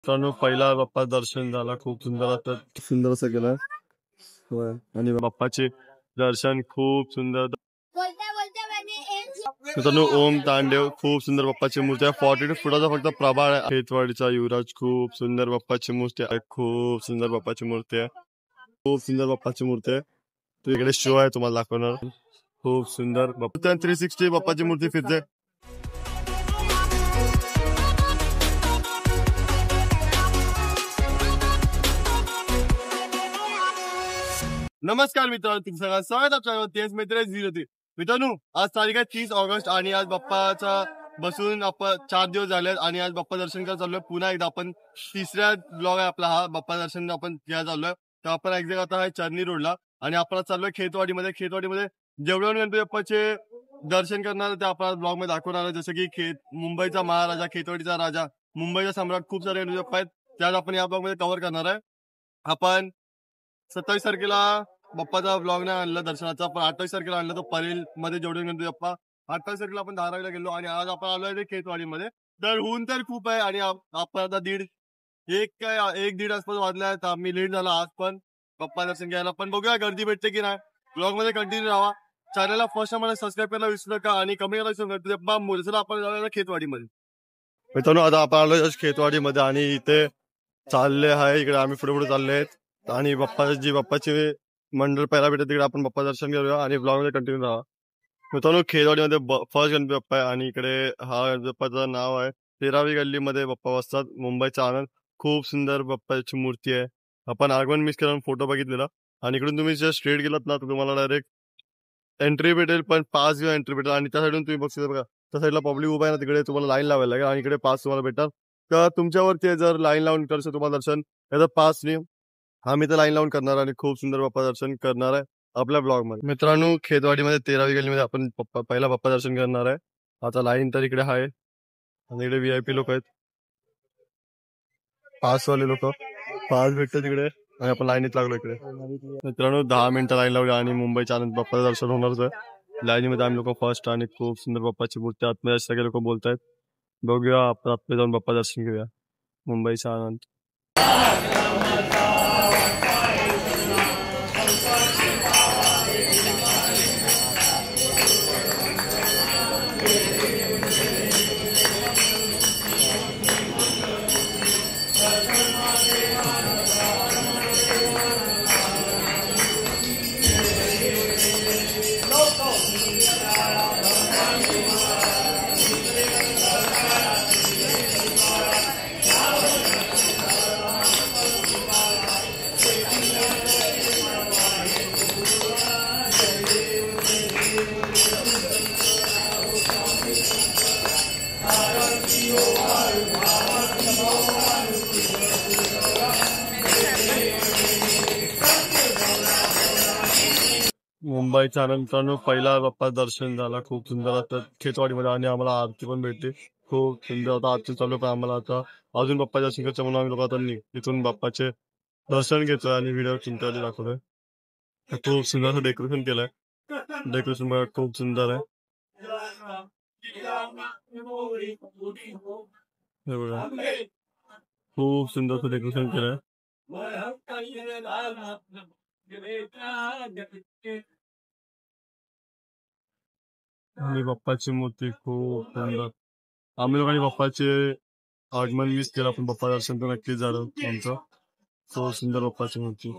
मित्रांनो पहिला बाप्पा दर्शन झाला, खूप सुंदर असं केलं आणि बाप्पाचे दर्शन खूप सुंदर. मित्रांनो ओम तांडेव खूप सुंदर बाप्पाची मूर्ती आहे. 42 फुटाचा फक्त प्रभाळ आहे. खेतवाडीचा युवराज खूप सुंदर बाप्पाची मूर्ती आहे. खूप सुंदर बाप्पाची मूर्ती आहे. खूप सुंदर बाप्पाची मूर्ती आहे. तो इकडे शो आहे तुम्हाला दाखवणार. खूप सुंदर बाप्पा 360 बाप्पाची मूर्ती फिरते. नमस्कार मित्रांनो, तुमचं सगळं स्वागत आपल्या तेच मित्र 03. मित्रांनो आज तारीख आहे 30 ऑगस्ट आणि आज बाप्पाचा बसून आपण 4 दिवस झाले आणि आज बाप्पा दर्शन करायला चाललोय. पुन्हा एकदा आपण तिसऱ्या ब्लॉग आहे आपला हा बाप्पा दर्शन आपण घ्यायला चाललोय. तर आपण एक्झॅक्ट आता आहे चर्नी रोडला आणि आपण चाललोय खेतवाडीमध्ये. जेवढे गणपती बाप्पाचे दर्शन करणार ते आपल्या ब्लॉग मध्ये दाखवणार आहे. जसं की मुंबईचा महाराजा, खेतवाडीचा राजा, मुंबईचा सम्राट, खूप सारे गणपती बाप्पा आहेत. त्यात आपण या ब्लॉग मध्ये कव्हर करणार आहे. आपण 27 तारखेला बाप्पाचा ब्लॉग नाही आणला दर्शनाचा, पण 28 तारखेला आणला तो परेल मध्ये जेवढे गणपती बाप्पा. 28 तारखेला आपण धारावीला गेलो आणि आज आपण आलोय खेतवाडीमध्ये. तर ऊन तर खूप आहे आणि आपण आता एक दीड आसपास वाजलाय. तर आम्ही लेट झाला आज पण बाप्पा दर्शन घ्यायला. पण बघूया गर्दी भेटते की नाही. ब्लॉग मध्ये कंटिन्यू राहा. चॅनलला फर्स्ट टाइम सबस्क्राईब करायला विसरू नका आणि कमेंट करायला विसरू नका. चला आपण जाऊया खेतवाडीमध्ये. मित्रांनो आता आपण आलोय खेतवाडीमध्ये आणि इथे चालले आहे. इकडे आम्ही पुढे चालले आहेत आणि बाप्पाची मंडळ पहिला भेटत तिकडे आपण बाप्पा दर्शन घेऊया आणि ब्लॉग मध्ये कंटिन्यू राहा. मित्रांनो खेतवाडीमध्ये फर्स्ट गणपती बाप्पा आहे आणि इकडे हा बाप्पाचं नाव आहे 13वी गल्लीमध्ये बाप्पा बसतात, मुंबईचा आनंद. खूप सुंदर बाप्पाची मूर्ती आहे. आपण आगमन मिस केला, फोटो बघितलेला आणि इकडून तुम्ही जर स्ट्रेट गेलात ना तर तुम्हाला डायरेक्ट एंट्री भेटेल, पण पास घेऊन एंट्री भेटेल. आणि त्या साईडून तुम्ही बघता बघा त्या साईडला पब्लिक उभा आहे ना, तिकडे तुम्हाला लाईन लावायला लागेल आणि इकडे पास तुम्हाला भेटतात. तर तुमच्यावरती जर लाईन लावून करायचं तुम्हाला दर्शन याचा पास नाही. आम्ही तर लाईन लावून करणार आणि खूप सुंदर बाप्पा दर्शन करणार आहे आपल्या ब्लॉग मध्ये. मित्रांनो खेतवाडीमध्ये 13वी गल्लीमध्ये आपण पहिला बाप्पा दर्शन करणार आहे. आता लाईन तर इकडे आहे आणि इकडे VIP लोक आहेत, पासवाले लोक. पास भेटतात तिकडे आणि आपण लाईनीत लागलो इकडे. मित्रांनो 10 मिनिटं लाईन लावली आणि मुंबईच्या आनंद बाप्पाचं दर्शन होणारच आहे. लाईनीमध्ये आम्ही लोक फर्स्ट आणि खूप सुंदर बाप्पाची मूर्ती आतमध्ये सगळे लोक बोलतायत. बघूया आपण आतमध्ये जाऊन बाप्पा दर्शन घेऊया. मुंबईचा आनंद. मुंबईच्या आनंद पहिला बाप्पा दर्शन झाला, खूप सुंदर आता खेतवाडीमध्ये आणि आम्हाला आरती पण भेटते. खूप सुंदर आता आरती चालू आहे. आम्हाला आता अजून बाप्पा दर्शन करायचं म्हणून आम्ही लोक आता इथून बाप्पाचे दर्शन घेतोय आणि व्हिडिओ तुमच्याकडे दाखवतोय. खूप सुंदर असं डेकोरेशन केलंय. डेकोरेशन बघा खूप सुंदर आहे. हे बघा खूप सुंदर असं डेकोरेशन केलंय. आणि बाप्पाची मूर्ती खूप सुंदर. आम्ही लोकांनी बाप्पाचे आगमन मिस केलं, पण बाप्पा दर्शन तर नक्कीच झालं आमचं. खूप सुंदर बाप्पाची मूर्ती.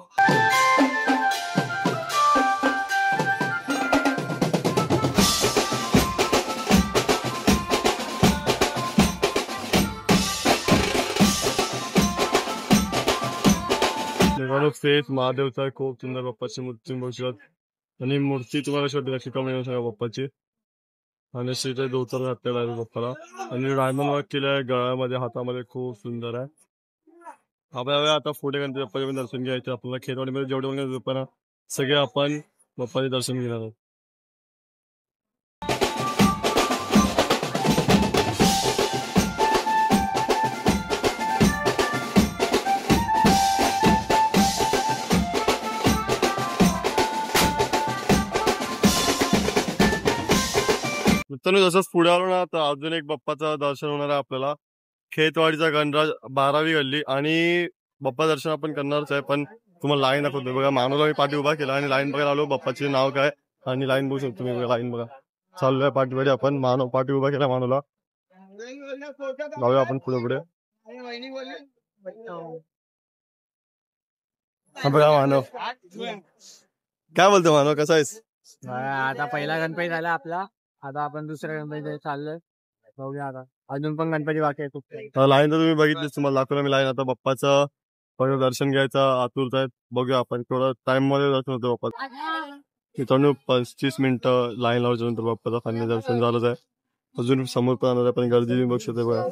फेस महादेवचा खूप सुंदर बाप्पाची मूर्ती बघू शकतात आणि मूर्ती तुम्हाला कशी वाटते नक्की कमेंट करून सांगा बाप्पाची. आणि श्रीचे धोतर घातलेला आहे बाप्पाला आणि डायमंड वर्क केलंय गळ्यामध्ये, हातामध्ये. खूप सुंदर आहे. आपल्याला आता पुढे गणपती बाप्पाचे दर्शन घ्यायचे. आपल्याला खेतवाडीमध्ये जेवढे गणपती बाप्पा सगळे आपण बाप्पाचे दर्शन घेणार आहोत. मित्रांनो जसंच पुढे आलो ना तर अजून एक बाप्पाचं दर्शन होणार आहे आपल्याला. खेतवाडीचा गणराज 12वी गल्ली आणि बाप्पा दर्शन आपण करणारच आहे. पण तुम्हाला लाईन दाखवतो बघा. मानवला मी पाठी उभा केला आणि लाईन बघायला आलो. बाप्पाचे नाव काय आणि लाईन बघू शकतो मी. लाईन बघा चाललोय पाठीमध्ये आपण. मानव पाठी उभा केला मानवला. जाऊया आपण पुढे पुढे. हा बघा मानव. काय बोलतो मानव, कसा आहेस? आता पहिला गणपती झाला आपला. आता आपण दुसऱ्या गणपती चाललोय. बघूया आता. अजून पण गणपती बाकी आहे खूप. लाईन तर तुम्ही बघितलीच. तुम्हाला दाखवलं मी लाईन. आता बाप्पाचं पहिलं दर्शन घ्यायचं आतुरता आहे. बघूया आपण थोडं टाइम मध्ये दर्शन होतं बाप्पा. मित्रांनो 35 मिनिटं लाईन लावायच्या नंतर बाप्पाचा फायनल दर्शन झालंच आहे. अजून समोर पण आणणार आहे पण गर्दी बघू शकते बघा.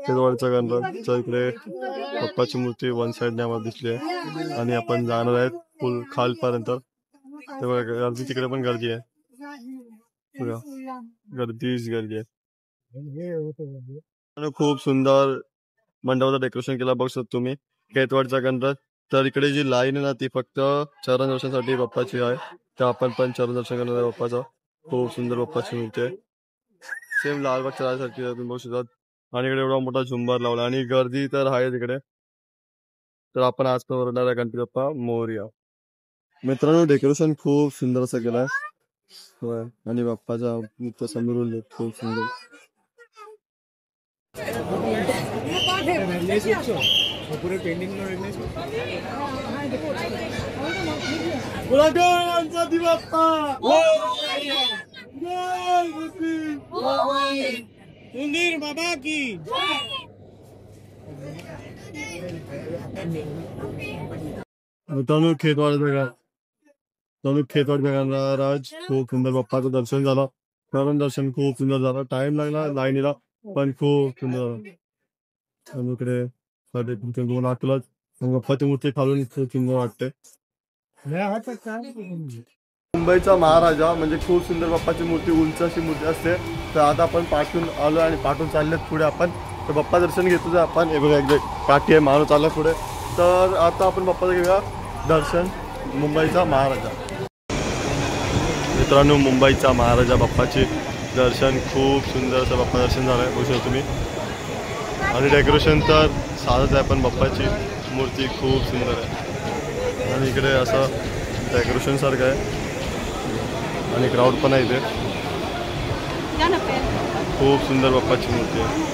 खेतवाडीचा गणराजच्या इकडे बाप्पाची मूर्ती वन साइडने आम्हाला दिसली आहे आणि आपण जाणार आहेत फुल खालपर्यंत. ते बघा गर्दी, तिकडे पण गर्दी आहे बघा. गर्दीच गर्दी आहे. खूप सुंदर मंडपाचं डेकोरेशन केलं बघू शकता तुम्ही. खेतवाडचा गणराज. तर इकडे जी लाईन आहे ना ती फक्त चरण दर्शनासाठी बाप्पाची आहे. तर आपण पण चरण दर्शन करणार आहे बाप्पाचं. खूप सुंदर बाप्पाची मूर्ती आहे. सेम लालबागच्या राजासारखी तुम्ही बघू शकतात. आणि इकडे एवढा मोठा झुंबर लावला आणि गर्दी तर आहे तिकडे. तर आपण आज पण ओरडणार आहे गणपती बाप्पा मोरया. मित्रांनो डेकोरेशन खूप सुंदर असं केलं आहे आणि बाप्पाचा नृत्य समोरून खूप सुंदर. बाबा की मित्रांनो खेतवाड गणराज खूप सुंदर बाप्पाचं दर्शन झालं. कारण दर्शन खूप सुंदर झालं. टाइम लागला लाईनीला पण खूप सुंदर. इकडे बाप्पाची मूर्ती खालून खूप सुंदर वाटते. मुंबईचा महाराजा म्हणजे खूप सुंदर बाप्पाची मूर्ती, उंच अशी मूर्ती असते. तर आता आपण पाठून आलो आणि पाठून चाललेत पुढे आपण. तर बाप्पा दर्शन घेतो आपण. हे बघा एकदा काठी आहे, माणूस चालला पुढे. तर आता आपण बाप्पाचं घेऊया दर्शन. मुंबईचा महाराजा. मित्रांनो मुंबईचा महाराजा बाप्पाचे दर्शन खूप सुंदर असं बाप्पा दर्शन झालं आहे बघू शकता तुम्ही. आणि डेकोरेशन तर साधंच आहे पण बाप्पाची मूर्ती खूप सुंदर आहे. आणि इकडे असं डेकोरेशन सारखं आहे आणि क्राऊड पण आहे इथे. खूप सुंदर बाप्पाची मूर्ती आहे.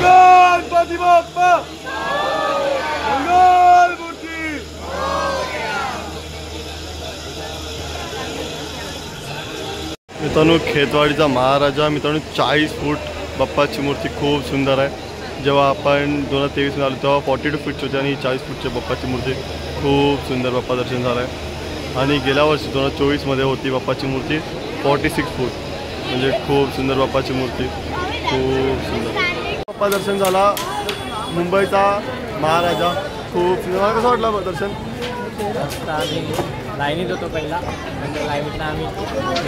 गणपती बाप्पा मंगलमूर्ती. मित्रांनो खेतवाडीचा महाराजा. मित्रांनो 40 फूट बाप्पाची मूर्ती खूप सुंदर आहे. जेव्हा आपण 2023 मध्ये आलो तेव्हा 42 फूटची होती आणि 40 फूटची बाप्पाची मूर्ती. खूप सुंदर बाप्पा दर्शन झालं आहे. आणि गेल्या वर्षी 2024 मध्ये होती बाप्पाची मूर्ती 46 फूट. म्हणजे खूप सुंदर बाप्पाची मूर्ती, खूप सुंदर बाप्पा दर्शन झाला. मुंबईचा महाराजा खूप सुंदर. कसं वाटलं दर्शन? आता आम्ही लाईनीत होतो पहिला, नंतर लाईनीतनं आम्ही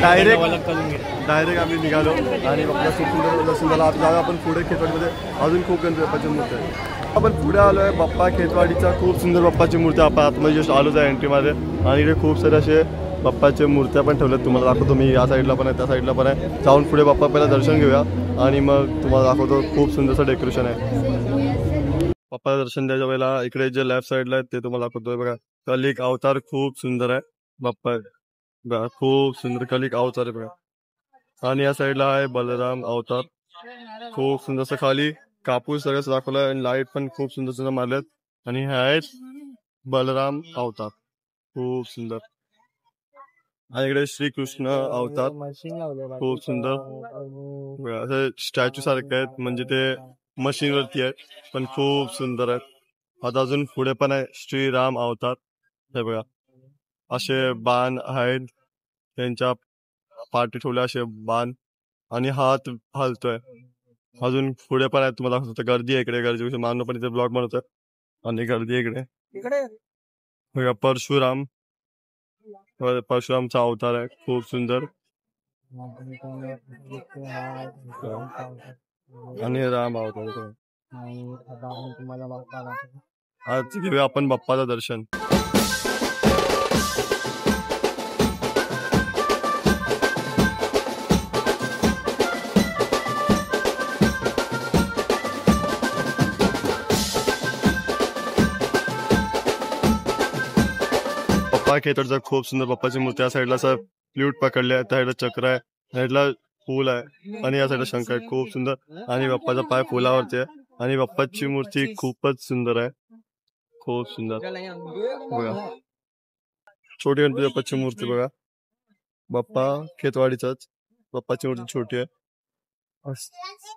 डायरेक्ट ओळख करून घेतली. डायरेक्ट आम्ही निघालो आणि बाप्पा खूप सुंदर दर्शन झालं. आता जाऊया आपण पुढे खेतवाडीमध्ये, अजून खूप गणपती बाप्पाची मूर्ती आहे. आपण पुढे आलो आहे बाप्पा खेतवाडीचा खूप सुंदर बाप्पाची मूर्ती. आपण आतमध्ये जस्ट आलोच आहे एंट्रीमध्ये आणि इकडे खूप सारे असे बाप्पाच्या मूर्त्या पण ठेवल्यात. तुम्हाला दाखवतो मी, या साईडला पण आहे त्या साईडला पण आहे. जाऊन पुढे बाप्पा पहिला दर्शन घेऊया आणि मग तुम्हाला दाखवतो. खूप सुंदरसं डेकोरेशन आहे. बाप्पाचं दर्शन द्यायच्या वेळेला इकडे जे लेफ्ट साईडला आहेत ते तुम्हाला दाखवतोय बघा. कलिक अवतार खूप सुंदर आहे बाप्पा बघा, खूप सुंदर कलिक अवतार आहे बघा. आणि या साईडला आहे बलराम अवतार, खूप सुंदरसं खाली कापूस सगळं दाखवलं आणि लाईट पण खूप सुंदर सुंदर मारल्यात. आणि हे आहेत बलराम अवतार, खूप सुंदर. आणि इकडे श्रीकृष्ण अवतार खूप सुंदर असं स्टॅच्यू सारखे आहेत, म्हणजे ते मशीनवरती आहेत पण खूप सुंदर आहेत. आता अजून पुढे पण आहे श्रीराम अवतार. हे बघा असे बाण आहेत, त्यांच्या पाठी ठेवले असे बाण आणि हात हलतोय. अजून पुढे पण आहे, तुम्हाला दाखवतो. गर्दी आहे इकडे, गर्दी मानव पण इथे ब्लॉग बनवतोय आणि गर्दी आहे इकडे. बघा परशुरामचा अवतार आहे, खूप सुंदर. आणि राम अवतार. आज घेऊया आपण बाप्पाचं दर्शन. बाप्पा खेतडचा खूप सुंदर बाप्पाची मूर्ती. या साईडला असं फ्ल्यूट पकडले आहे, त्या साईडला चक्र आहे, त्या साईडला फूल आहे आणि या साईडला शंख आहे, खूप सुंदर. आणि बाप्पाचा पाय फुलावरती आहे आणि बाप्पाची मूर्ती खूपच सुंदर आहे, खूप सुंदर. बघा छोटी गणपती बाप्पाची मूर्ती बघा. बाप्पा खेतवाडीचाच बाप्पाची मूर्ती छोटी आहे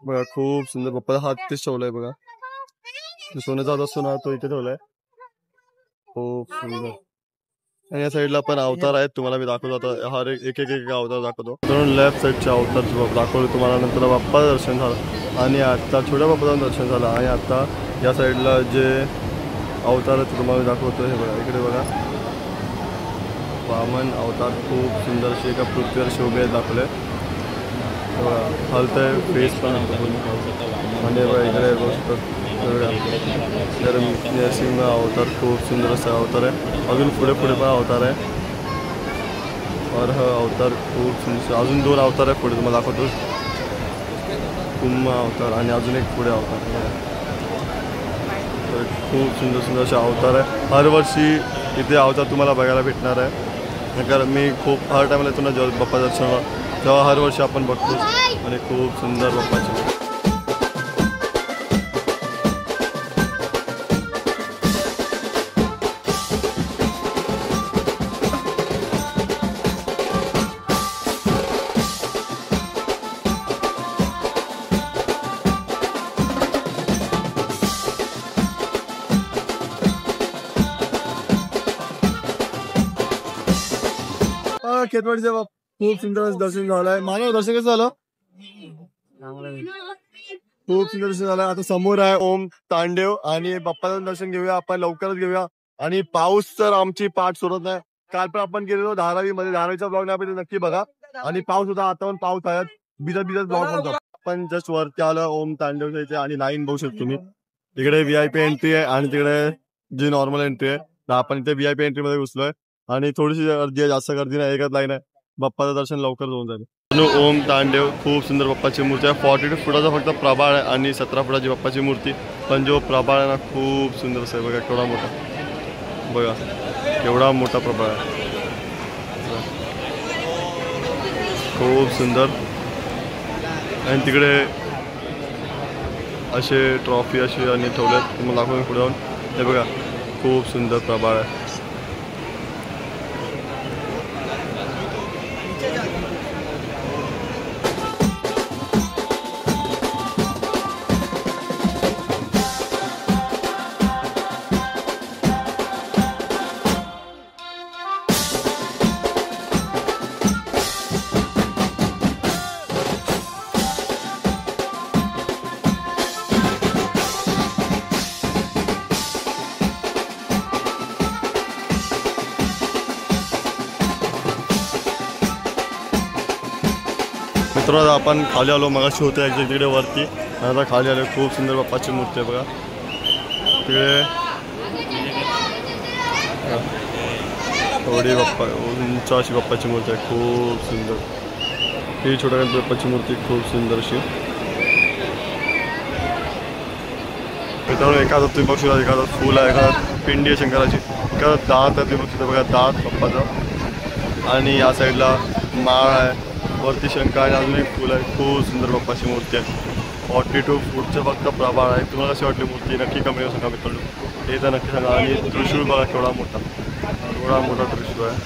बघा, खूप सुंदर. बाप्पाचा हात तेच ठेवलाय बघा, सोन्याचा हात असतो ना तो इथे ठेवलाय, खूप सुंदर. आणि या साईडला पण अवतार आहेत, तुम्हाला मी दाखवतो. आता हर एक एक अवतार दाखवतो. दोन लेफ्ट साईडचे अवतार दाखवले तुम्हाला. नंतर बाप्पाचं दर्शन झालं आणि आता छोट्या बाप्पाचं दर्शन झालं. आणि आता या साईडला जे अवतार आहेत तुम्हाला दाखवतो. हे बघा इकडे बघा, वामन अवतार खूप सुंदर असे एका पृथ्वीवर शोभे दाखवले. हलतंय फेस पण आणि बघा इकडे गोष्ट नरसिंह अवतार, खूप सुंदर असा अवतार आहे. अजून पुढे पुढे पण अवतार आहे और हा अवतार खूप सुंदर. अजून दोन अवतार आहे पुढे तुम्हाला दाखवतो, कुंभ अवतार आणि अजून एक पुढे अवतार. तर खूप सुंदर सुंदर असे अवतार आहे. हर वर्षी इथे अवतार तुम्हाला बघायला भेटणार आहे, कारण मी खूप हर टायमाला येतो ना जेव्हा बाप्पा दर्शनाला, तेव्हा हर वर्षी आपण बघतो आणि खूप सुंदर बाप्पाची. खेतवाडीचं खूप सुंदर दर्शन झालंय. मानव दर्शन कसं झालं? खूप सुंदर दर्शन झालं. आता समोर आहे ओम तांडेव आणि बाप्पाचं दर्शन घेऊया आपण, लवकरच घेऊया. आणि पाऊस तर आमची पाठ सोडत नाही. काल पण आपण गेलेलो धारावीमध्ये, धारावीचा ब्लॉग नाही नक्की बघा. आणि पाऊस होता, आता पण पाऊस आहे, बिजत ब्लॉग बनतो. आपण जस्ट वरती आलं ओम तांडेवच्या इथे आणि लाईन बघू शकतो तुम्ही. इकडे VIP एंट्री आहे आणि तिकडे जी नॉर्मल एंट्री आहे. तर आपण इथे VIP एंट्री मध्ये घुसलोय आणि थोडीशी गर्दी आहे, जास्त गर्दी नाही, एकच लाईन आहे. बाप्पाचं दर्शन लवकर होऊन जाईल. ओम तांडेव खूप सुंदर बाप्पाची मूर्ती आहे. 42 फुटाचा फक्त प्रभाळ आहे आणि 17 फुटाची बाप्पाची मूर्ती. पण जो प्रभाळ आहे ना खूप सुंदर आहे बघा, केवढा मोठा बघा, केवढा मोठा प्रभाळ आहे, खूप सुंदर. आणि तिकडे असे ट्रॉफी अशी आणि ठेवल्यात, तुम्हाला दाखवून पुढे जाऊन. हे बघा खूप सुंदर प्रभाळ आहे. मित्रांनो आपण खाली आलो, मगाशी होते एक्झॅक्ट तिकडे वरती, आता खाली आलो. खूप सुंदर बाप्पाची मूर्ती आहे बघा तिकडे. एवढी बाप्पा उंच अशी बाप्पाची मूर्ती आहे, खूप सुंदर. ही छोट्या बाप्पाची मूर्ती खूप सुंदर अशी. मित्रांनो एखादा तुम्ही बघू शकता, एखादा फूल आहे, एखादा पिंडी आहे शंकराची, एखादा दात आहे तुम्ही बघू शकता बघा, दात बाप्पाचा. आणि या साईडला माळ आहे, वरती शंख आणि अजून एक फूल आहे. खूप सुंदर बाप्पाची मूर्ती आहे. 42 फूटचं फक्त प्रभाळ आहे. तुम्हाला कशी वाटली मूर्ती नक्की कमी सांगा मित्रांनो, हे तर नक्की सांगा. आणि त्रिशूळ बघा केवढा मोठा त्रिशूळ आहे.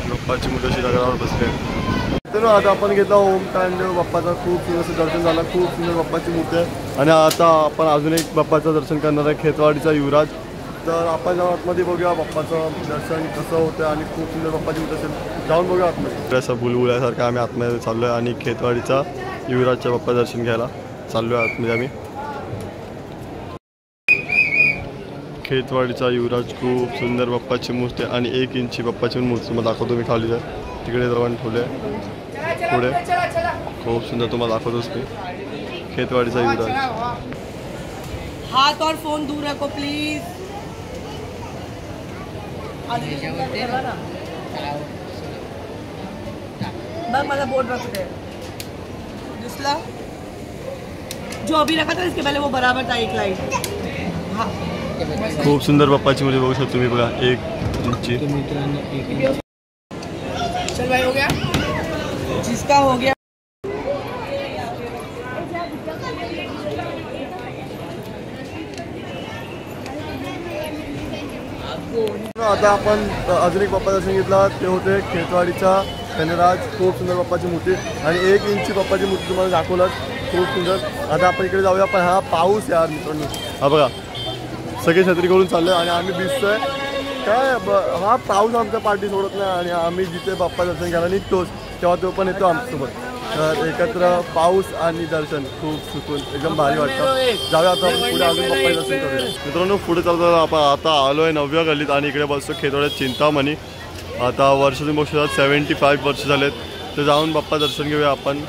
बाप्पाची मूर्ती अशी दगडावर बसली आहे. तर आता आपण घेतला ओम तांडव बाप्पाचा. खूप सुंदर दर्शन झालं, खूप सुंदर बाप्पाची मूर्ती आहे. आणि आता आपण अजून एक बाप्पाचं दर्शन करणार आहे, खेतवाडीचा युवराज. तर आपण आतमध्ये बघूया बाप्पाचं दर्शन कसं होतं आणि खूप सुंदर बाप्पाची मूर्ती असेल, जाऊन बघूया आतमध्ये. असं बुलबुल्यासारखं आम्ही आतमध्ये चाललो आहे आणि खेतवाडीचा युवराजच्या बाप्पा दर्शन घ्यायला चाललो आहे आतमध्ये आम्ही. खेतवाडीचा युवराज खूप सुंदर बाप्पाची मूर्ती आणि 1 इंची बाप्पाची मूर्ती तुम्हाला दाखवतो मी. खाली आहे तिकडे जवळ ठेवले पुढे, खूप सुंदर तुम्हाला दाखवतोच मी. खेतवाडीचा युवराज. हाथ और फोन दूर रखो प्लीज. बघ मला बोर्ड रखू दे. दिसला जो अभी रखा था इसके पहले वो बराबर था एक लाइन. हाँ खूप सुंदर बाप्पाची मूर्ती बघू शकता तुम्ही बघा, 1 इंची. चल भाई हो गया, जिसका हो गया. आता आपण अजून एक बाप्पा दर्शन घेतला, ते होते खेतवाडीचा धनराज. खूप सुंदर बाप्पाची मूर्ती आणि 1 इंची बाप्पाची मूर्ती तुम्हाला दाखवलं, खूप सुंदर. आता आपण इकडे जाऊया, पण हा पाऊस यार मित्रांनो, हा बघा सगळे छत्री करून चाललोय आणि आम्ही भिजतोय काय. हा पाऊस आमच्या पार्टी सोडत नाही आणि आम्ही जिथे बाप्पा दर्शन घ्यायला निघतोच तेव्हा तो पण येतो आमच्यासोबत. तर एकत्र पाऊस आणि दर्शन खूप सुकून एकदम भारी वाटतं. जाऊया आता पुढे अजून बाप्पा दर्शन करूया मित्रांनो. पुढे चालतो आपण आता आलो आहे 9व्या गल्लीत आणि इकडे बसतो खेतवाड्यात चिंतामणी. आता वर्ष तुम्ही बघू शकता 75 वर्ष झालेत, तर जाऊन बाप्पा दर्शन घेऊया आपण.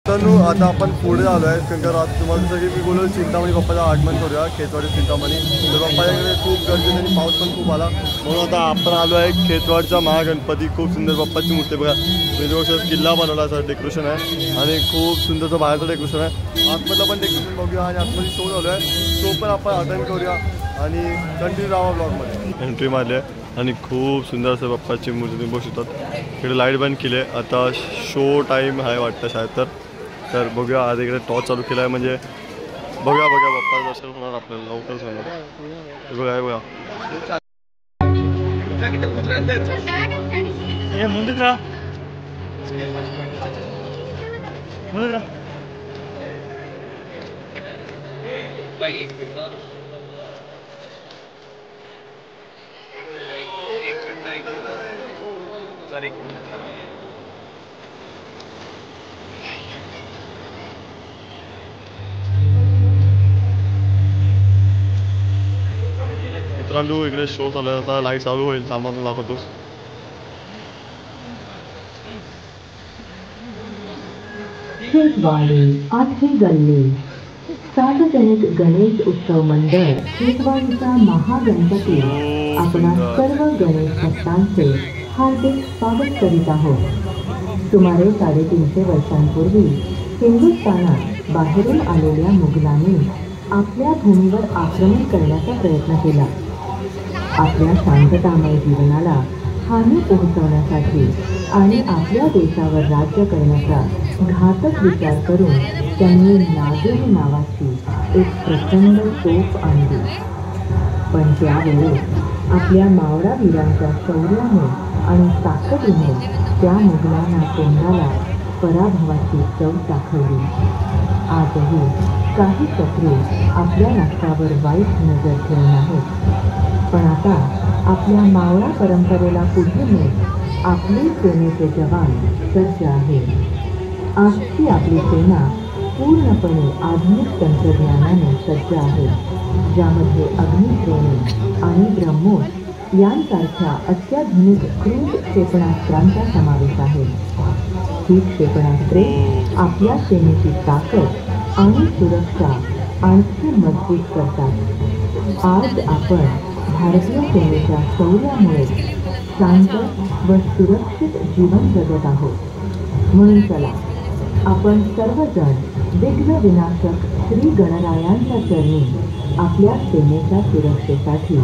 मित्रांनो आता आपण पुढे आलो आहे शंकरात. तुम्हाला सगळी मी बोललो चिंतामणी बाप्पाचं आगमन करूया खेतवाडी चिंतामणी. तर बाप्पाच्याकडे खूप गर्दी आणि पाऊस पण खूप आला, म्हणून आता आपण आलो आहे खेतवाडचा महागणपती. खूप सुंदर बाप्पाची मूर्ती बघा, म्हणजे किल्ला बनवला असं डेकोरेशन आहे आणि खूप सुंदरचं बाहेरचं डेकोरेशन आहे. आतमधलं पण डेकोरेशन बघूया आणि आतमध्ये शो चालू आहे, तो पण आपण अटेंड करूया आणि कंटिन्यू राहा ब्लॉगमध्ये. एंट्री मारली आहे आणि खूप सुंदर असं बाप्पाची मूर्ती तुम्ही बघू शकतात. इकडे लाईट बंद केली आहे, आता शो टाईम आहे वाटतं शायद. तर बघूया आज इकडे टॉर्च चालू केला आहे, म्हणजे बघूया बाप्पा दर्शन होणार आपल्याला लवकरच होणार. बघा बघा मित्रांनो इकडे शो चालू आहे, आता लाईट चालू होईल, सामान दाखवतो. खेतवाडी 8वी गल्ली. सार्वजनिक गणेश उत्सव मंडळ खेतवाडीचा महागणपती आपणा सर्व गणेश भक्तांचे हार्दिक स्वागत करीत आहोत. सुमारे 350 वर्षांपूर्वी हिंदुस्थानात बाहेरून आलेल्या मुघलांनी आपल्या भूमीवर आक्रमण करण्याचा प्रयत्न केला. आपल्या शांततामय जीवनाला हानी पोहोचवण्यासाठी आणि आपल्या देशावर राज्य करण्याचा घातक विचार करून त्यांनी नागिन नावाची एक प्रचंड तोफ आणली. पण त्यावेळेस आपल्या मावळा वीरांच्या शौर्याने आणि ताकदीने त्या मुघलांना तोंडाला पराभवाची चव दाखवली. आजही काही शत्रू आपल्या राष्ट्रावर वाईट नजर ठेवून आहेत, पण आता आपल्या मावळा परंपरेला पुढे नेत आपले सेनेचे जवान सज्ज आहेत. आजची आपली सेना पूर्णपणे आधुनिक तंत्रज्ञानाने सज्ज आहे, ज्यामध्ये अग्निश्रेणी आणि ब्रह्मोस यांसारख्या अत्याधुनिक क्रूज क्षेपणास्त्रांचा समावेश आहे. ही क्षेपणास्त्रे आपल्या सेनेची ताकद आणि सुरक्षा आणखी मजबूत करतात. आज आपण भारतीय सेनेच्या शौर्यामुळे शांत व सुरक्षित जीवन जगत आहोत. म्हणून चला आपण सर्वजण विघ्न विनाशक श्री गणरायांच्या चरणी आपल्या सेनेच्या सुरक्षेसाठी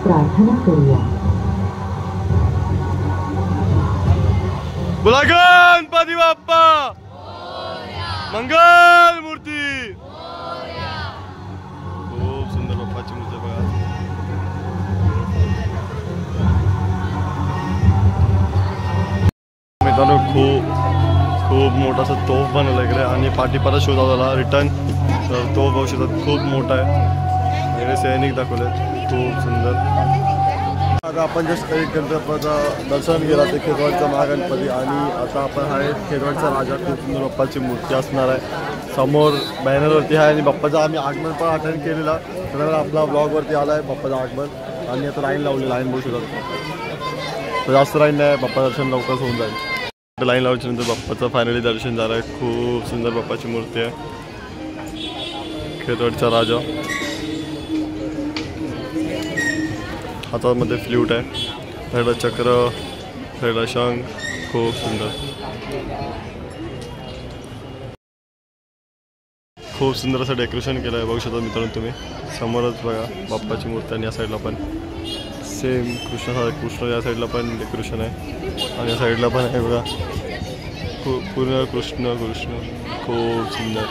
प्रार्थना करूया. बोला गणपती बाप्पा मंगल मूर्ती. खूप सुंदर बाप्पाची मूर्ती बघा. मित्रांनो खूप मोठा असा तोफ बनवला इकडे आणि पाठी परत शोधा झाला रिटर्न. तर तो बघू शकतात खूप मोठा आहे. इकडे सैनिक दाखवलेत खूप सुंदर. आता आपण जस्ट गणपतीचं दर्शन केलं ते खेतवाडचा महागणपती आणि आता आपण आहे खेतवाडचा राजा. खूप सुंदर बाप्पाची मूर्ती असणार आहे. समोर बॅनरवरती आहे आणि बाप्पाचं आम्ही आगमन पण अटेंड केलेला. तर आपला ब्लॉगवरती आला आहे बाप्पाचं आगमन आणि आता लाईन लावली. लाईन बघू शकतात. तर जास्त लाईन नाही. बाप्पा दर्शन लवकरच होऊन जाईल. लाईन लावल्यानंतर बाप्पाचं फायनली दर्शन झालं आहे. खूप सुंदर बाप्पाची मूर्ती आहे. खेतवाडचा राजा. हातामध्ये फ्ल्यूट आहे. साईडला चक्र, साईडला शंख. खूप सुंदर. खूप सुंदर असं डेकोरेशन केलं आहे. बघू शकता मित्रांनो तुम्ही. समोरच बघा बाप्पाची मूर्ती आणि या साईडला पण सेम कृष्ण या साईडला पण डेकोरेशन आहे आणि या साईडला पण आहे बघा. पूर्ण कृष्ण खूप सुंदर.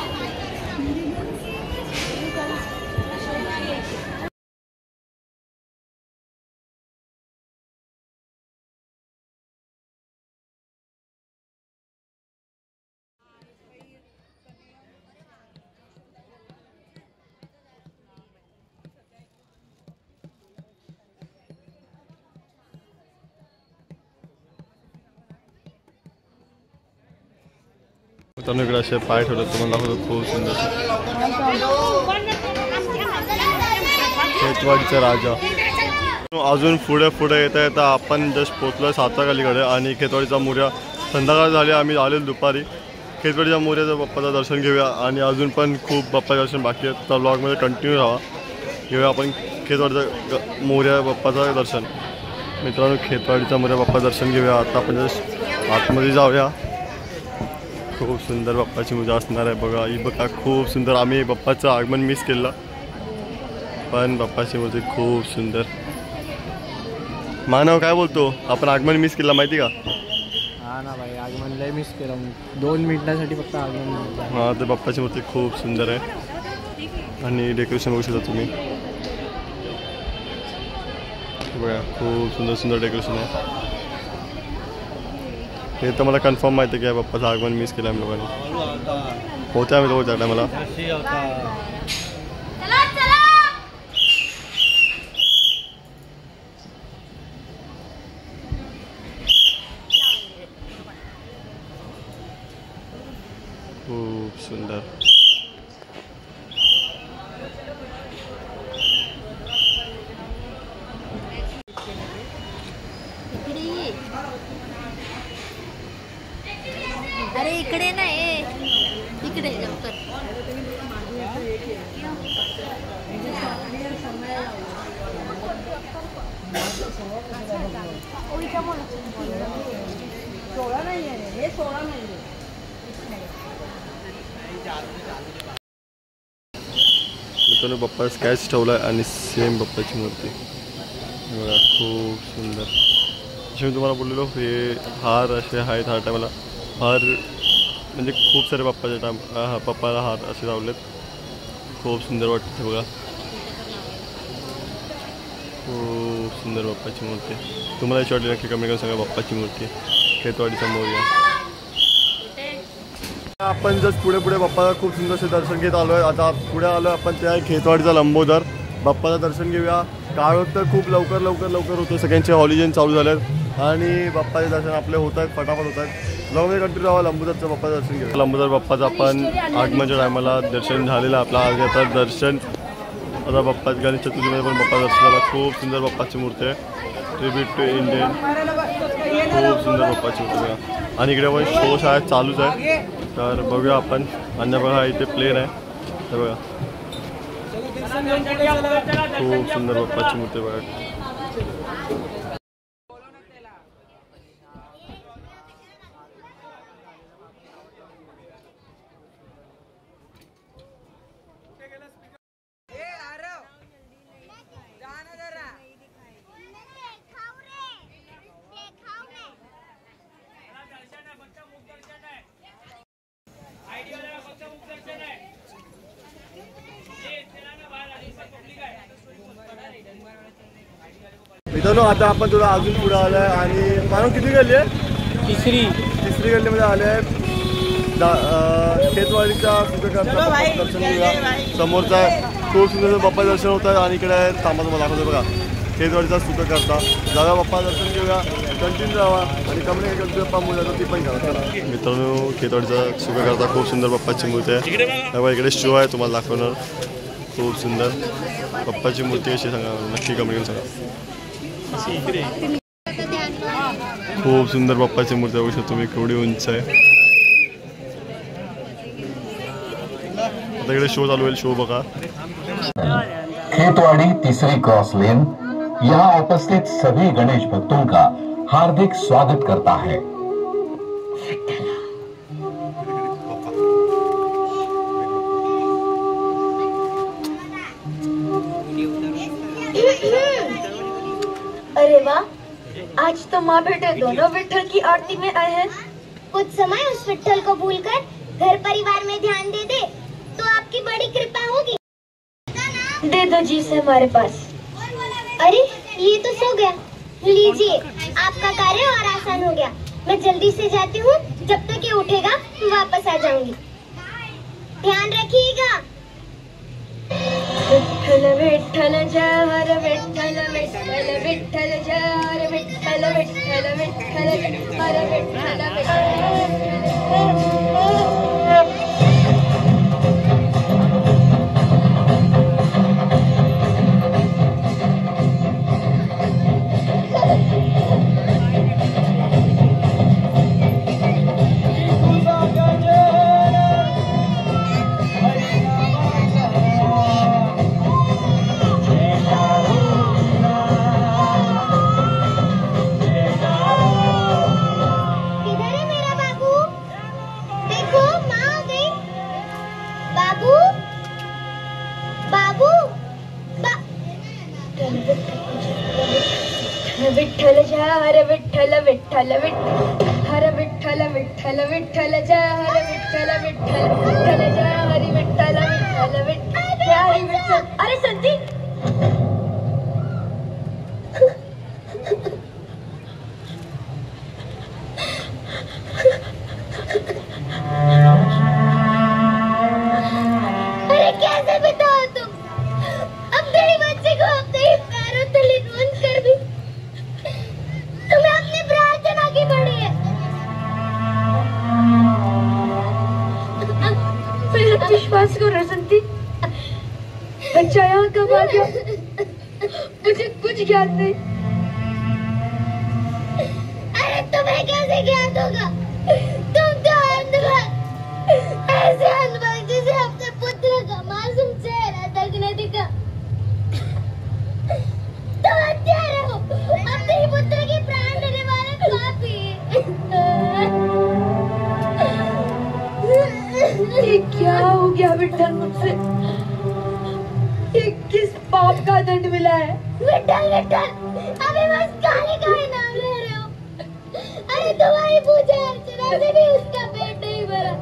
मित्रांनो इकडे असे पाय ठेवले तुम्हाला दाखवतो. खूप सुंदर. खेतवाडीचा राजा. अजून पुढे येता आपण जस्ट पोचलो सातारगलीकडे आणि खेतवाडीचा मोर्या संध्याकाळ झाली. आम्ही आलेलो दुपारी. खेतवाडीच्या मोर्याचं बाप्पाचं दर्शन घेऊया आणि अजून पण खूप बाप्पाचं दर्शन बाकी आहे. तर ब्लॉगमध्ये कंटिन्यू राहा. घेऊया आपण खेतवाडीचा मोर्या बाप्पाचं दर्शन. मित्रांनो खेतवाडीचा मोर्या बाप्पाचं दर्शन घेऊया. आता आपण जस्ट आतमध्ये जाऊया. खूप सुंदर बाप्पाची पूजा असणार आहे बघा. ही बघा खूप सुंदर. आम्ही बाप्पाचं आगमन मिस केलं पण बाप्पाची मूर्ती खूप सुंदर. मानव काय बोलतो? आपण आगमन मिस केलं माहिती का? हा ना भाई आगमन लय मिस केलं. 2 मिनिटांसाठी फक्त आगमन. हां तर बाप्पाची मूर्ती खूप सुंदर आहे आणि डेकोरेशन बघू शकता तुम्ही. बघा खूप सुंदर डेकोरेशन आहे. हे तर मला कन्फर्म माहिती आहे की बाप्पाचं आगमन मिस केलं आम्ही लोकांनी. होते आम्ही लोक त्या टायमाला. खूप सुंदर. अरे इकडे नाही इकडे लवकर. मित्रांनो बाप्पा स्कॅच ठेवला आहे आणि सेम बाप्पाची मूर्ती बघा. खूप सुंदर. जसे मी तुम्हाला बोललेलो हे हार असे आहेत. हार टायमाला हार म्हणजे खूप सारे बाप्पाच्या पप्पाला हार असे लावलेत. खूप सुंदर वाटतं बघा. खूप सुंदर बाप्पाची मूर्ती. तुम्हाला याची वाटली नक्की कमी करून सांगा. बाप्पाची मूर्ती खेतवाडीचा मोर्या. आपण जस्ट पुढे बाप्पाला खूप सुंदरसे दर्शन घेत आलो आहे. आता पुढे आलो आपण ते आहे खेतवाडीचा लंबोदर. बाप्पाचं दर्शन घेऊया. काळ तर खूप लवकर होतं. सगळ्यांचे हॉलिडे चालू झाले आहेत आणि बाप्पाचे दर्शन आपले होत आहेत. फटाफट होत आहेत. लवकर कंटिन्यू राहा. लंबोदरचं बाप्पाचं दर्शन घेऊया. लंबोदर बाप्पाचं आपण आगमनाच्या टायमाला दर्शन झालेलं आपला. आता दर्शन आता बाप्पा गणेश चतुर्थीमध्ये पण बाप्पा दर्शन झाला. खूप सुंदर बाप्पाची मूर्ती आहे. Tribute to Indian. खूप सुंदर बाप्पाची मूर्ती. आणि इकडे पण शो शाळेत चालूच आहे. तर बघूया आपण. आणि बघा इथे प्लेन आहे. हे बघा खूप सुंदर बाप्पाची मूर्ती बघा. मित्रांनो आता आपण तुला अजून पुढे आलोय आणि मानव किती गल्ली आहे? तिसरी गल्लीमध्ये आले आहे. खेतवाडीचा दर्शन घेऊया. समोरचा खूप सुंदर बाप्पा दर्शन होतात आणि इकडे थांबा तुम्हाला दाखवतो बघा खेतवाडीचा सुख करता. जागा बाप्पा दर्शन घेऊया. कंटिन्यू राहा आणि कमले बाप्पा मुलं ती पण करा. मित्रांनो खेतवाडीचा सुख करता खूप सुंदर बाप्पाची मूर्ती आहे. इकडे शो आहे तुम्हाला दाखवणार. खूप सुंदर बाप्पाची मूर्ती कशी सांगा नक्की कमेंट सांगा. खूप सुंदर बाप्पाची मूर्ती बघू शकता तुम्ही केवढी उंच आहे. आता इकडे शो चालू होईल. शो बघा. खेतवाड़ी तीसरी क्रॉस लेन यहाँ उपस्थित सभी गणेश भक्तों का हार्दिक स्वागत करता है. अरे वाह, आज तो माँ बेटे दोनों विठ्ठल की आरती में आए हैं। कुछ समय उस विठ्ठल को भूलकर घर परिवार में ध्यान दे दे तो आपकी बड़ी कृपा होगी। दे दो जी से हमारे पास। अरे ये तो सो गया। लीजिए, आपका कार्य और आसान हो गया। मैं जल्दी से जाती हूँ, जब तक ये उठेगा वापस आ जाऊंगी। ध्यान रखिएगा। विठ्ठल विठ्ठल जय हर विठ्ठल विठ्ठल विठ्ठल जय हर विठ्ठल विठ्ठल विठ्ठल हर विठ्ठल विठ्ठल जय हर विठ्ठल विठ्ठल विठ्ठल हर विठ्ठल विठ्ठल विठ्ठल जय हर विठ्ठल विठ्ठल विठ्ठल जय हरि विठ्ठल विठ्ठल विठ्ठल जय हरि विठ्ठल। अरे संती अरे कैसे बताओ तुम? अब मेरे बच्चे को अपने ही पैरों तले नमन कर भी तुम्हें अपनी प्रार्थना की पड़ी है। मेरा विश्वास करो संती, बच्चा यहाँ कब आ गया मुझे कुछ ज्ञात नहीं। अरे तुम्हें कैसे ज्ञात होगा? तुम तो अंधभक्त, ऐसे अंधभक्त जिसे अपने पुत्र का मासूम चेहरा तक न दिखा। तुम हत्यारे हो, अपने ही पुत्र की प्राण लेने वाले पापी। ये क्या हो गया विठ्ठल मुझसे? ये किस पाप का दंड मिला है? विठ्ठल विठ्ठल अभी बस काली का ही नाम ले रहे हो। अरे तुम्हारी पूजा अर्चना से भी उसका पेट नहीं भरा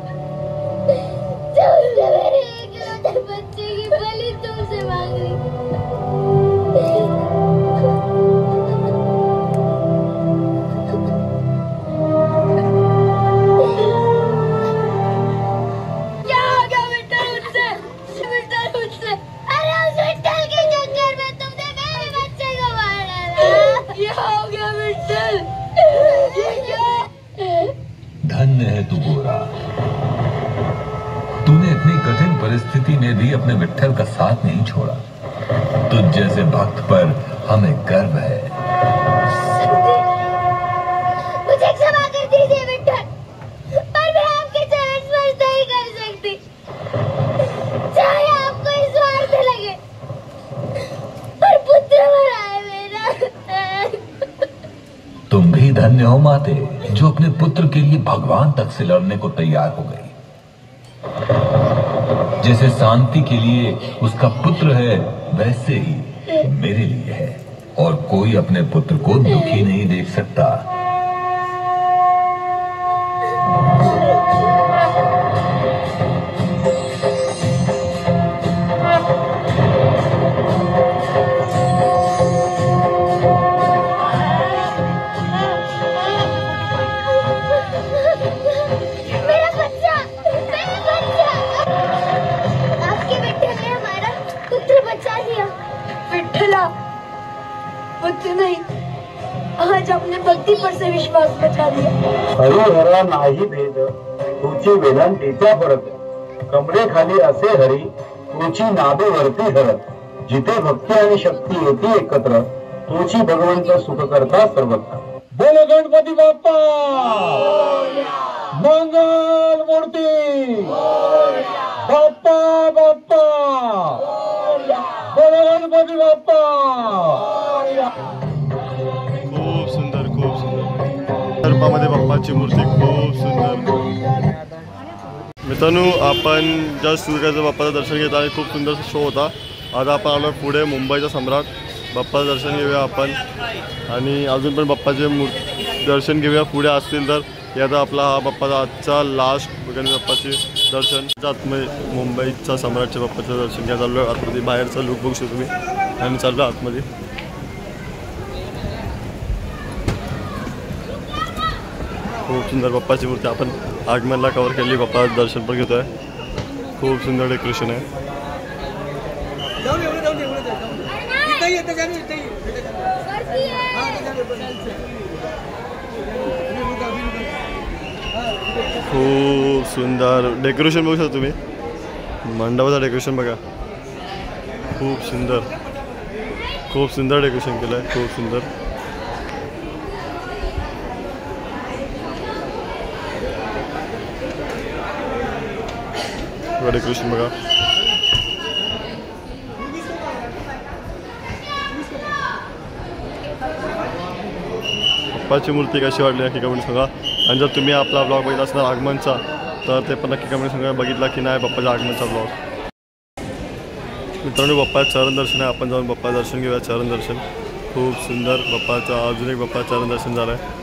जो उसने मेरे इकलौते बच्चे की बलि तुमसे मांग रही। धन्य है तू गोरा, तूने इतनी कठिन परिस्थिति में भी अपने विठ्ठल का साथ नहीं छोड़ा। तुझ जैसे भक्त पर हमें गर्व है। मुझे क्षमा कर दीजिए विठ्ठल। धन्य हो माते जो अपने पुत्र के लिए भगवान तक से लड़ने को तैयार हो गई। जैसे शांति के लिए उसका पुत्र है, वैसे ही मेरे लिए है, और कोई अपने पुत्र को दुखी नहीं देख सकता। पुत्र नहीं, आज आपने भक्ती पर से विश्वास बचा दिया। हरिहरा नाही भेद, तुझी वेदांतीचा फरक, कमरे खाली असे हरी, तुझी नादे वरती हरत, जिथे भक्ती आणि शक्ती येते एकत्र, तुझी भगवंत सुख करता सर्वत्र। बोलो गणपती बाप्पा, मंगल मूर्ती बाप्पा बाप्पा, बोलो गणपती बाप्पा। खूप सुंदर, खूप सुंदर रूपामध्ये बाप्पाची मूर्ती खूप सुंदर। मित्रांनो, आपण जस्ट सुरगाच्या बाप्पाचं दर्शन घेत आणि खूप सुंदर शो होता। आता आपण आलो पुढे मुंबईचा सम्राट, बाप्पाचं दर्शन घेऊया आपण आणि अजून पण बाप्पाचे दर्शन घेऊया पुढे असतील तर। याचा आपला हा बाप्पाचा आजचा लास्ट गणपती बाप्पाचे दर्शन आतमध्ये मुंबईचा सम्राटच्या बाप्पाचं दर्शन घ्या चाललो आहे। आतमध्ये बाहेरचा लुक बघू शकतो तुम्ही आणि चाललो आतमध्ये। खूप सुंदर बाप्पाची मूर्ती आपण आगमनला कव्हर केली, बाप्पाचं दर्शन पण घेतोय। खूप सुंदर डेकोरेशन आहे। खूप सुंदर डेकोरेशन बघू शकता तुम्ही, मंडपाचं डेकोरेशन बघा, खूप सुंदर, खूप सुंदर डेकोरेशन केलं आहे, खूप सुंदर। डेकोरेशन बघा, बाप्पाची मूर्ती कशी वाटली नक्की कमेंट सांगा। आणि जर तुम्ही आपला ब्लॉग बघितला असणार आगमनचा तर ते पण नक्की कमेंट सांगा, बघितला की नाही बाप्पाच्या आगमनचा ब्लॉग। मित्रांनो, बाप्पाचं चरण दर्शन आहे, आपण जाऊन बाप्पाचं दर्शन घेऊया। चरण दर्शन खूप सुंदर, बाप्पाचं अजून एक बाप्पाचं चरण दर्शन झालं आहे।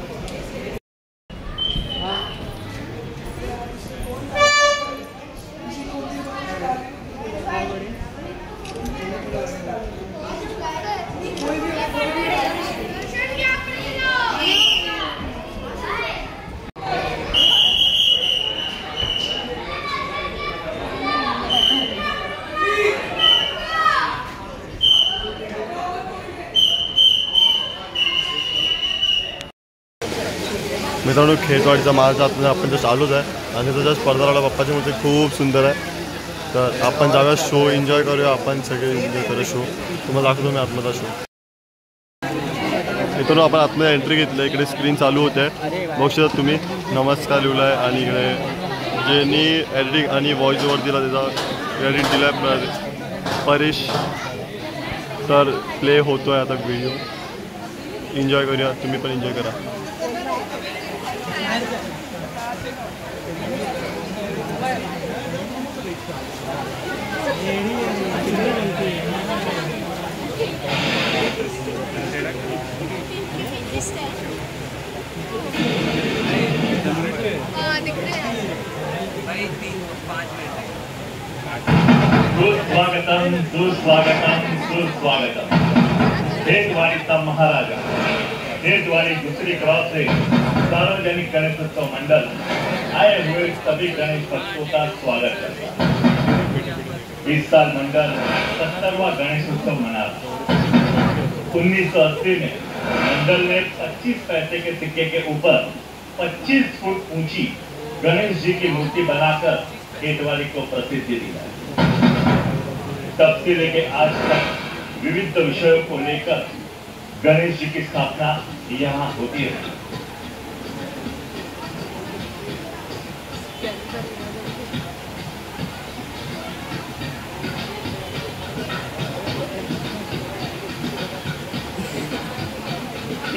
मित्रांनो, खेतवाडीचा मार्ग आतमध्ये आपण जस्ट आलोच आहे आणि तो जस्ट पडदाराला बाप्पाची मूर्ती खूप सुंदर आहे। तर आपण जाऊया, शो एन्जॉय करूया, आपण सगळे एन्जॉय करूया शो। तुम्हाला दाखवतो मी आतमधला शो। मित्रांनो, आपण आतमध्ये एंट्री घेतली, इकडे स्क्रीन चालू होते, बघू शकता तुम्ही, नमस्कार लिहिला आहे आणि इकडे ज्यांनी एडिटिंग आणि व्हॉइस ओव्हर दिला त्याचा क्रेडिट दिला आहे परेश। तर प्ले होतो आहे आता व्हिडिओ, एन्जॉय करूया, तुम्ही पण एन्जॉय करा। सुस्वागतम सुस्वागतम सुस्वागतम। खेतवाड़ीचा महाराजा, खेतवाड़ी दूसरी क्रॉस से सार्वजनिक गणेशोत्सव मंडल आए हुए सभी गणेश भक्तों का स्वागत करता है। इस साल मंडल 70वां गणेशोत्सव मना रहा। 1980 में मंडल ने 25 पैसे के सिक्के के ऊपर 25 फुट ऊंची गणेश जी की मूर्ति बनाकर खेतवाड़ी को प्रसिद्धि दिलाई। तब से लेके आज तक विविध विषयों को लेकर गणेश जी की स्थापना यहाँ होती है।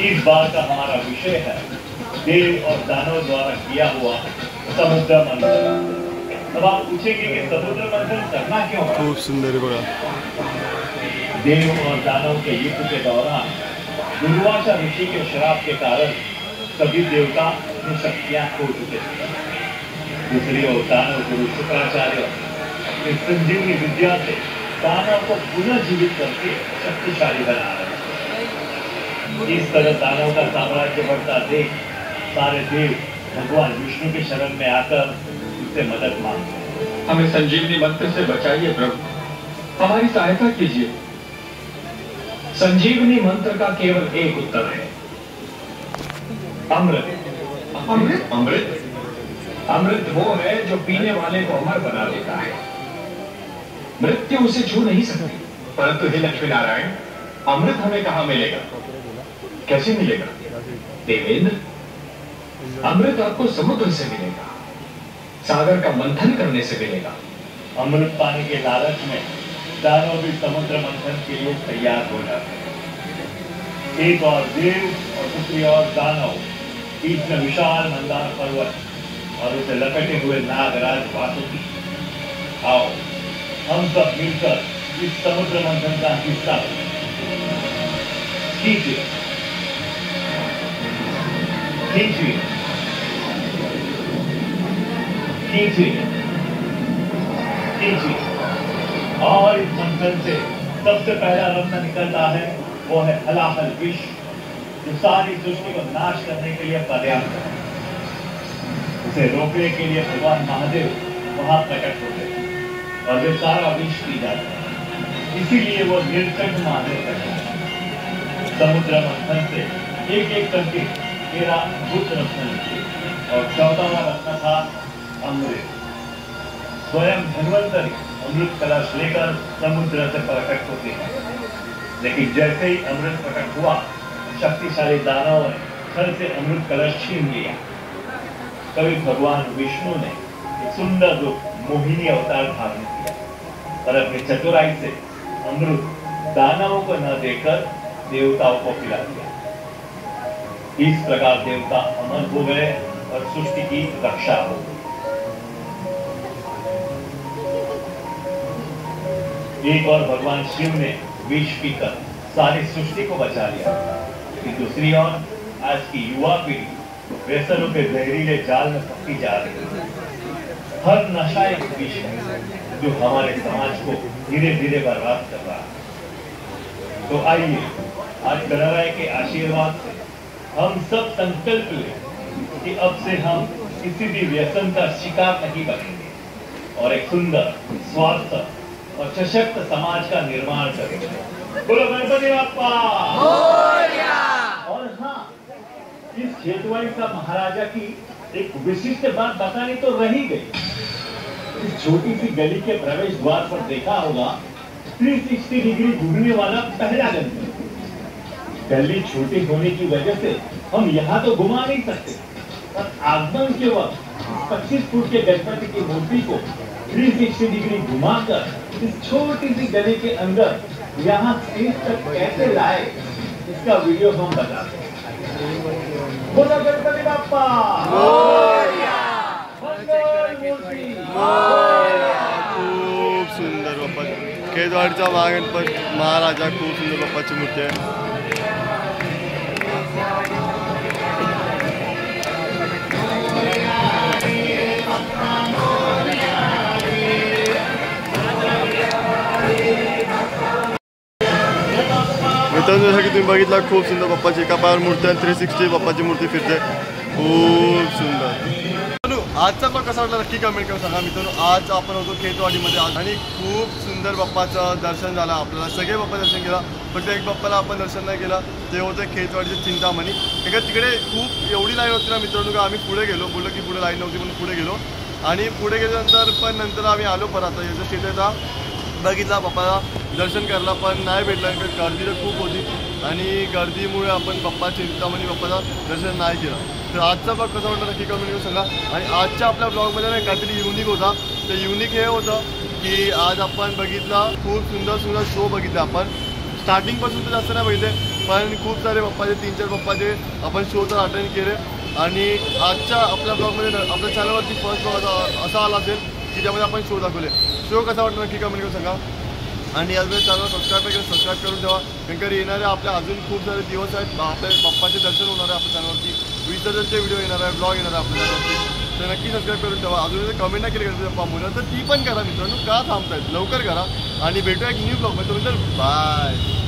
इस बार का हमारा विषय है देव और दानव द्वारा किया हुआ समुद्र मंथन। अब आप पूछेंगे कि समुद्र मंथन करना क्यों? खूप सुंदर आहे बघा। देव और दानव के युद्ध के दौरान दुर्वासा ऋषि के श्राप के कारण सभी देवता अपनी शक्तियां खो चुके थे। दूसरी ओर दानव गुरु शुक्राचार्य अपनी संजीवनी विद्या से दानव को पुनः जीवित करके शक्तिशाली बना रहे थे। इस तरह दानव का साम्राज्य बढ़ता देख सारे देव भगवान विष्णु के शरण में आकर उससे मदद मांगते। हमें संजीवनी मंत्र से बचाइए प्रभु, हमारी सहायता कीजिए। संजीवनी मंत्र का केवल एक उत्तर है, अमृत। अमृत? अमृत अमृत वो है जो पीने वाले को अमर बना देता है। मृत्यु उसे छू नहीं सकती। परंतु हे लक्ष्मी नारायण, अमृत हमें कहाँ मिलेगा, कैसे मिलेगा? देवेंद्र, अमृत आपको समुद्र से मिलेगा, सागर का मंथन करने से मिलेगा। अमृत पाने के लालच में दानव भी समुद्र मंथन के लिए तैयार हो जाते हैं। एक और देव और दूसरी और दानव, बीच में विशाल मंदार पर्वत और उसे लपेटे हुए नागराज वासुकी। आओ हम सब मिलकर इस समुद्र मंथन का हिस्सा कीजिए। कीजिए कीजिए कीजिए। और इस मंथन से सबसे पहला रत्न निकलता है, वो है हलाहल विष, जो सारी सृष्टि को नाश करने के लिए पर्याप्त है। उसे रोकने के लिए भगवान महादेव वहां प्रकट होते हैं और वे सारा विष पी जाते हैं। इसीलिए वो नीलकंठ महादेव कहते हैं। समुद्र मंथन से एक एक करके 13 अद्भुत रत्न निकले और 14वां रत्न था अमृत। स्वयं धन्वंतरी अमृत कलश लेकर समुद्र से प्रकट होते हैं, लेकिन जैसे ही अमृत प्रकट हुआ, शक्तिशाली दानव ने घर से अमृत कलश छीन लिया। कभी भगवान विष्णु ने एक सुंदर रूप मोहिनी अवतार धारण किया और अपनी चतुराई से अमृत दानवों को न देकर देवताओं को पिला दिया। इस प्रकार देवता अमर हो गए और सृष्टि की रक्षा हो गई। एक और भगवान शिव ने विष पीकर सारी सृष्टि को बचा लिया, लेकिन दूसरी ओर आज की युवा पीढ़ी व्यसनों के जहरीले जाल में फंसी जा रही है। हर नशा एक विष है जो हमारे समाज को धीरे धीरे बर्बाद कर रहा है। तो आइए आज गणराय के आशीर्वाद से हम सब संकल्प लें कि अब से हम किसी भी व्यसन का शिकार नहीं बनेंगे और एक सुंदर, स्वार्थ और सशक्त समाज का निर्माण करेंगे। बोलो गणपति बाप्पा। और हाँ, इस खेतवाड़ी का महाराजा की एक विशिष्ट बात बतानी तो रही गई। इस छोटी सी गली के प्रवेश द्वार पर देखा होगा 360 डिग्री घूमने वाला पहला गणपति। गली छोटी होने की वजह से हम यहाँ तो घुमा नहीं सकते, पर आगमन के वक्त 25 फुट के गणपति की मूर्ति को 360 डिग्री घुमाकर इस छोटी सी गली के अंदर यहाँ स्टेज तक कैसे लाए, इसका वीडियो हम बताते हैं। बोलो गणपति बाप्पा। खूप सुंदर बाप्पा, खेतवाडीचा महागणपती महाराजा, खूप सुंदर बाप्पाची मूर्ती आहे। मित्रांनो, जसं की तुम्ही बघितला, खूप सुंदर बाप्पाची एका पायावर मूर्ती आहे, 360 बाप्पाची मूर्ती फिरते, खूप सुंदर। आजचा ब्लॉग कसा वाटला नक्की कमेंट करून सांगा मित्रांनो। आज आपण होतो खेतवाडीमध्ये आणि खूप सुंदर बाप्पाचं दर्शन झालं आपल्याला। सगळे बाप्पा दर्शन केला, फक्त एक बाप्पाला आपण दर्शन नाही केलं, ते होतं खेतवाडीचे चिंतामणी। एका तिकडे खूप एवढी लाईन होती ना मित्रांनो का आम्ही पुढे गेलो, बोललो की पुढे लाईन नव्हती म्हणून पुढे गेलो आणि पुढे गेल्यानंतर पण नंतर आम्ही आलो परत। आता याचं तिथे बघितला बाप्पाला दर्शन करायला, पण नाही भेटलं, गर्दी तर खूप होती आणि गर्दीमुळे आपण बाप्पा चिंतामणी बाप्पाचं दर्शन नाही केलं। तर आजचा ब्लॉग कसा वाटला नक्की कमेंट करून सांगा। आणि आजच्या आपल्या ब्लॉगमध्ये नाही काहीतरी युनिक होता, तर युनिक हे होतं की आज आपण बघितला खूप सुंदर सुंदर शो बघितला। आपण स्टार्टिंगपासून तर जास्त नाही बघितले, पण खूप सारे पप्पाचे 3-4 पप्पाचे आपण शो तर अटेंड केले आणि आजच्या आपल्या ब्लॉगमध्ये आपल्या चॅनलवरती फर्स्ट ब्लॉग असा आला असेल की ज्यामध्ये आपण शो दाखवले. शो कसा वाटला नक्की कमेंट करून सांगा आणि यावेळेस चॅनल सबस्क्राईब करून ठेवा कारण येणारे आपल्या अजून खूप सारे दिवस आहेत. आपल्या बाप्पाचे दर्शन होणार आहे आपल्या चॅनलवरती, विसर्जनचे व्हिडिओ येणार आहे, ब्लॉग येणार आहे आपल्या चॅनलवरती. तर नक्की सबस्क्राईब करून ठेवा. अजून कमेंट नाही केली गणपती बाप्पा मोरया तर ती पण करा मित्रांनो, का थांबतायत लवकर करा आणि भेटूया एक न्यू ब्लॉग मध्ये. बाय.